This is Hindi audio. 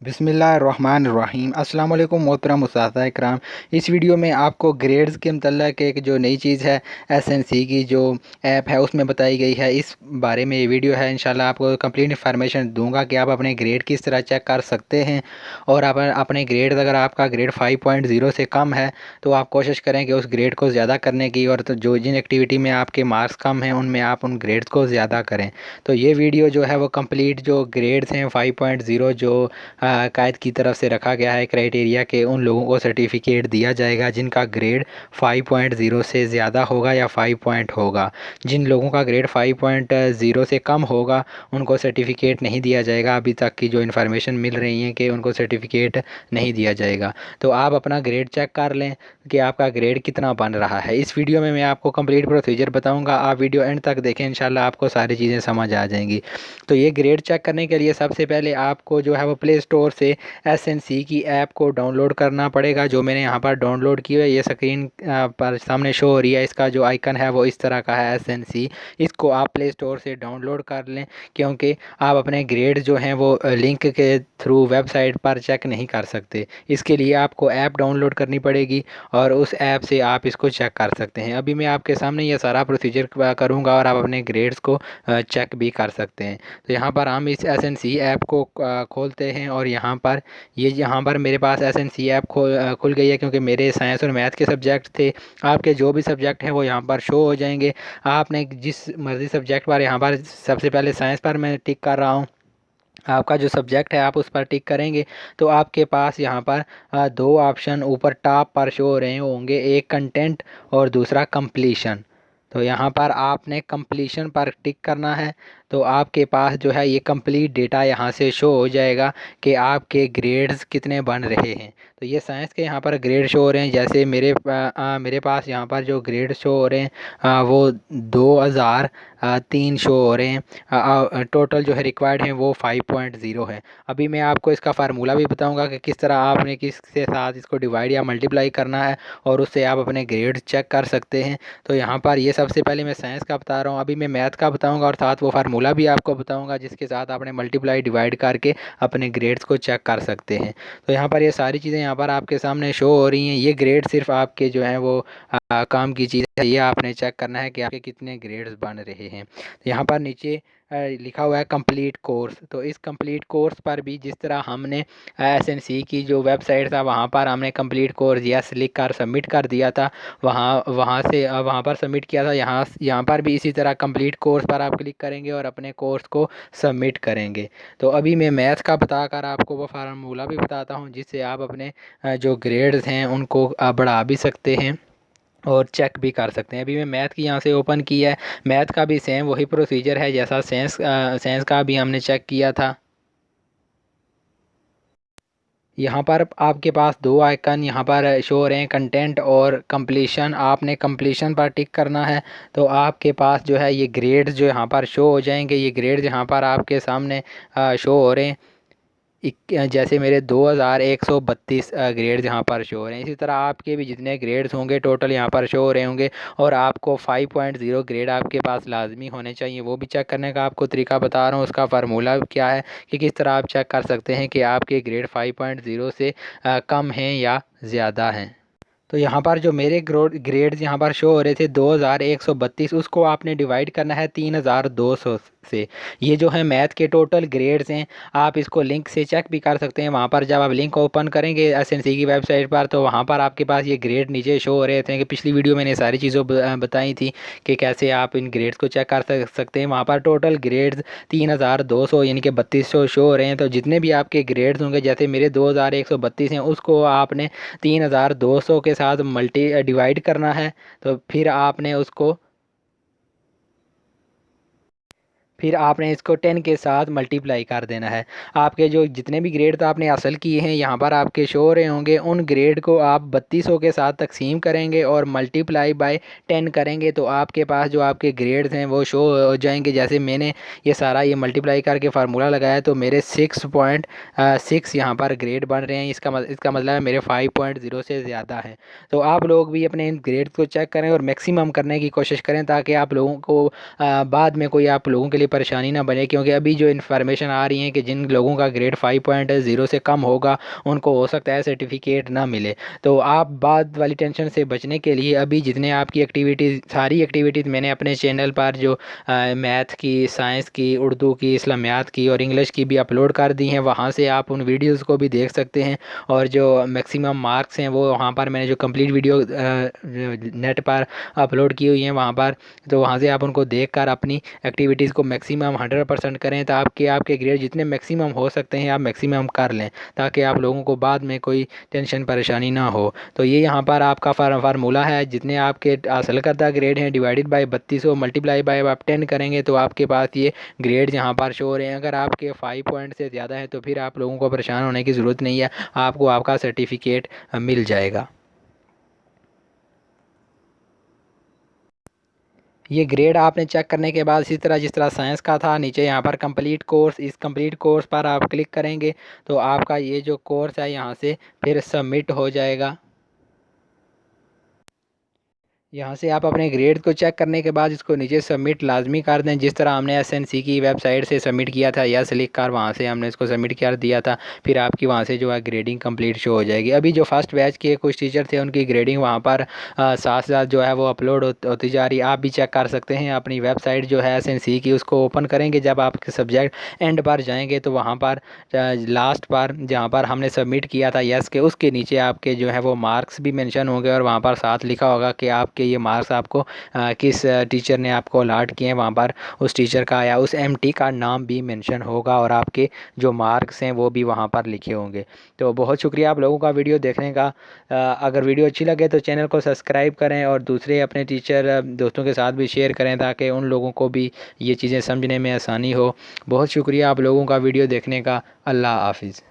बिस्मिल्लाहिर्रहमानिर्रहीम। अस्सलाम वालेकुम मोहतरम उस्ताद इकराम। इस वीडियो में आपको ग्रेड्स के मतलब एक जो नई चीज़ है एसएनसी की जो ऐप है उसमें बताई गई है, इस बारे में ये वीडियो है। इंशाल्लाह आपको कंप्लीट इन्फॉर्मेशन दूंगा कि आप अपने ग्रेड किस तरह चेक कर सकते हैं। और आप अपने ग्रेड, अगर आपका ग्रेड 5.0 से कम है तो आप कोशिश करें कि उस ग्रेड को ज़्यादा करने की, और तो जो जिन एक्टिविटी में आपके मार्क्स कम हैं उनमें आप उन ग्रेड्स को ज़्यादा करें। तो ये वीडियो जो है वो कंप्लीट जो ग्रेड्स हैं 5.0 जो कायद की तरफ से रखा गया है क्राइटेरिया के, उन लोगों को सर्टिफिकेट दिया जाएगा जिनका ग्रेड 5.0 से ज़्यादा होगा या 5 पॉइंट होगा। जिन लोगों का ग्रेड 5.0 से कम होगा उनको सर्टिफिकेट नहीं दिया जाएगा। अभी तक की जो इन्फॉर्मेशन मिल रही है कि उनको सर्टिफिकेट नहीं दिया जाएगा। तो आप अपना ग्रेड चेक कर लें कि आपका ग्रेड कितना बन रहा है। इस वीडियो में मैं आपको कंप्लीट प्रोसीजर बताऊंगा, आप वीडियो एंड तक देखें, इंशाल्लाह आपको सारी चीज़ें समझ आ जाएंगी। तो ये ग्रेड चेक करने के लिए सबसे पहले आपको जो है वो प्ले स्टोर से एसएनसी की ऐप को डाउनलोड करना पड़ेगा, जो मैंने यहाँ पर डाउनलोड की है। ये स्क्रीन पर सामने शो हो रही है, इसका जो आइकन है वो इस तरह का है एसएनसी। इसको आप प्ले स्टोर से डाउनलोड कर लें, क्योंकि आप अपने ग्रेड जो हैं वो लिंक के थ्रू वेबसाइट पर चेक नहीं कर सकते। इसके लिए आपको ऐप डाउनलोड करनी पड़ेगी और उस ऐप से आप इसको चेक कर सकते हैं। अभी मैं आपके सामने ये सारा प्रोसीजर करूँगा और आप अपने ग्रेड्स को चेक भी कर सकते हैं। तो यहाँ पर हम इस एसएनसी ऐप को खोलते हैं और यहाँ पर मेरे पास एसएनसी ऐप खुल गई है, क्योंकि मेरे साइंस और मैथ के सब्जेक्ट थे। आपके जो भी सब्जेक्ट हैं वो यहाँ पर शो हो जाएंगे। आपने जिस मर्ज़ी सब्जेक्ट पर, यहाँ पर सबसे पहले साइंस पर मैं टिक कर रहा हूँ, आपका जो सब्जेक्ट है आप उस पर टिक करेंगे तो आपके पास यहाँ पर दो ऑप्शन ऊपर टॉप पर शो हो रहे होंगे, एक कंटेंट और दूसरा कंप्लीशन। तो यहाँ पर आपने कंप्लीशन पर टिक करना है। तो आपके पास जो है ये कंप्लीट डेटा यहाँ से शो हो जाएगा कि आपके ग्रेड्स कितने बन रहे हैं। तो ये साइंस के यहाँ पर ग्रेड शो हो रहे हैं। जैसे मेरे पास यहाँ पर जो ग्रेड शो हो रहे हैं वो 2003 शो हो रहे हैं। टोटल जो है रिक्वायर्ड हैं वो 5.0 है। अभी मैं आपको इसका फार्मूला भी बताऊंगा कि किस तरह आपने किसके साथ इसको डिवाइड या मल्टीप्लाई करना है और उससे आप अपने ग्रेड चेक कर सकते हैं। तो यहाँ पर ये सबसे पहले मैं साइंस का बता रहा हूँ, अभी मैं मैथ का बताऊँगा और साथ वो फार्मूला भी आपको बताऊँगा जिसके साथ आपने मल्टीप्लाई डिवाइड करके अपने ग्रेड्स को चेक कर सकते हैं। तो यहाँ पर ये सारी चीज़ें यहाँ पर आपके सामने शो हो रही हैं। ये ग्रेड सिर्फ आपके जो हैं वो काम की चीज़ है। ये आपने चेक करना है कि आपके कितने ग्रेड्स बन रहे हैं। तो यहाँ पर नीचे लिखा हुआ है कंप्लीट कोर्स। तो इस कंप्लीट कोर्स पर भी जिस तरह हमने एसएनसी की जो वेबसाइट था वहाँ पर हमने कंप्लीट कोर्स यस लिख कर सबमिट कर दिया था, वहाँ पर सबमिट किया था। यहाँ पर भी इसी तरह कंप्लीट कोर्स पर आप क्लिक करेंगे और अपने कोर्स को सबमिट करेंगे। तो अभी मैं मैथ का बताकर आपको वो फार्मूला भी बताता हूँ जिससे आप अपने जो ग्रेड्स हैं उनको बढ़ा भी सकते हैं और चेक भी कर सकते हैं। अभी मैं मैथ की यहाँ से ओपन किया है। मैथ का भी सेम वही प्रोसीजर है जैसा साइंस का भी हमने चेक किया था। यहाँ पर आपके पास दो आइकन यहाँ पर शो हो रहे हैं, कंटेंट और कंप्लीशन। आपने कंप्लीशन पर टिक करना है तो आपके पास जो है ये ग्रेड्स जो यहाँ पर शो हो जाएंगे। ये ग्रेड्स यहाँ पर आपके सामने शो हो रहे हैं। जैसे मेरे 2132 ग्रेड्स यहाँ पर शो हो रहे हैं। इसी तरह आपके भी जितने ग्रेड्स होंगे टोटल यहाँ पर शो हो रहे होंगे। और आपको 5.0 ग्रेड आपके पास लाजमी होने चाहिए। वो भी चेक करने का आपको तरीका बता रहा हूँ, उसका फार्मूला क्या है कि किस तरह आप चेक कर सकते हैं कि आपके ग्रेड 5.0 से कम हैं या ज़्यादा हैं। तो यहाँ पर जो मेरे ग्रेड्स यहाँ पर शो हो रहे थे 2132, उसको आपने डिवाइड करना है 3200 से। ये जो है मैथ के टोटल ग्रेड्स हैं। आप इसको लिंक से चेक भी कर सकते हैं। वहाँ पर जब आप लिंक ओपन करेंगे एसएनसी की वेबसाइट पर तो वहाँ पर आपके पास ये ग्रेड नीचे शो हो रहे थे कि पिछली वीडियो मैंने सारी चीज़ों बताई थी कि कैसे आप इन ग्रेड्स को चेक कर सकते हैं। वहाँ पर टोटल ग्रेड्स 3200 यानी कि 3200 शो हो रहे हैं। तो जितने भी आपके ग्रेड्स होंगे, जैसे मेरे 2132 हैं, उसको आपने 3200 के साथ मल्टी डिवाइड करना है। तो फिर आपने इसको 10 के साथ मल्टीप्लाई कर देना है। आपके जो जितने भी ग्रेड तो आपने हासिल किए हैं यहाँ पर आपके शो हो रहे होंगे, उन ग्रेड को आप 3200 के साथ तकसीम करेंगे और मल्टीप्लाई बाय 10 करेंगे तो आपके पास जो आपके ग्रेड्स हैं वो शो हो जाएंगे। जैसे मैंने ये मल्टीप्लाई करके फार्मूला लगाया तो मेरे 6.6 यहाँ पर ग्रेड बन रहे हैं। इसका मतलब है मेरे 5.0 से ज़्यादा है। तो आप लोग भी अपने इन ग्रेड्स को चेक करें और मैक्सिमम करने की कोशिश करें ताकि आप लोगों को बाद में कोई आप लोगों के लिए परेशानी ना बने, क्योंकि अभी जो इन्फॉर्मेशन आ रही है कि जिन लोगों का ग्रेड 5.0 से कम होगा उनको हो सकता है सर्टिफिकेट ना मिले। तो आप बाद वाली टेंशन से बचने के लिए अभी जितने आपकी एक्टिविटीज़, सारी एक्टिविटीज़ मैंने अपने चैनल पर जो मैथ की, साइंस की, उर्दू की, इस्लामियात की और इंग्लिश की भी अपलोड कर दी हैं। वहाँ से आप उन वीडियोज़ को भी देख सकते हैं और जो मैक्सिमम मार्क्स हैं वो वहाँ पर मैंने जो कंप्लीट वीडियो नेट पर अपलोड की हुई हैं वहाँ पर, तो वहाँ से आप उनको देख कर अपनी एक्टिविटीज़ को मैक्सिमम 100% करें, ताकि आपके ग्रेड जितने मैक्सिमम हो सकते हैं आप मैक्सिमम कर लें, ताकि आप लोगों को बाद में कोई टेंशन परेशानी ना हो। तो ये यहाँ पर आपका फार्मूला है, जितने आपके हासिल करदा ग्रेड हैं डिवाइडेड बाय 3200 मल्टीप्लाई बाय आप 10 करेंगे तो आपके पास ये ग्रेड यहाँ पर शो हो रहे हैं। अगर आपके 5 पॉइंट से ज़्यादा है तो फिर आप लोगों को परेशान होने की ज़रूरत नहीं है, आपको आपका सर्टिफिकेट मिल जाएगा। ये ग्रेड आपने चेक करने के बाद इसी तरह जिस तरह साइंस का था, नीचे यहाँ पर कंप्लीट कोर्स, इस कंप्लीट कोर्स पर आप क्लिक करेंगे तो आपका ये जो कोर्स है यहाँ से फिर सबमिट हो जाएगा। यहाँ से आप अपने ग्रेड को चेक करने के बाद इसको नीचे सबमिट लाजमी कर दें, जिस तरह हमने एसएनसी की वेबसाइट से सबमिट किया था, यस लिख कर वहाँ से हमने इसको सबमिट कर दिया था। फिर आपकी वहाँ से जो है ग्रेडिंग कंप्लीट शो हो जाएगी। अभी जो फर्स्ट बैच के कुछ टीचर थे उनकी ग्रेडिंग वहाँ पर साथ साथ जो है वो अपलोड होती जा रही है। आप भी चेक कर सकते हैं अपनी वेबसाइट जो है एसएनसी की, उसको ओपन करेंगे। जब आपके सब्जेक्ट एंड पर जाएंगे तो वहाँ पर लास्ट पर जहाँ पर हमने सबमिट किया था यस के, उसके नीचे आपके जो है वो मार्क्स भी मेंशन होंगे और वहाँ पर साथ लिखा होगा कि आपके ये मार्क्स आपको किस टीचर ने आपको अलाट किए हैं। वहाँ पर उस टीचर का या उस एमटी का नाम भी मेंशन होगा और आपके जो मार्क्स हैं वो भी वहाँ पर लिखे होंगे। तो बहुत शुक्रिया आप लोगों का वीडियो देखने का। अगर वीडियो अच्छी लगे तो चैनल को सब्सक्राइब करें और दूसरे अपने टीचर दोस्तों के साथ भी शेयर करें, ताकि उन लोगों को भी ये चीज़ें समझने में आसानी हो। बहुत शुक्रिया आप लोगों का वीडियो देखने का। अल्लाह हाफिज़।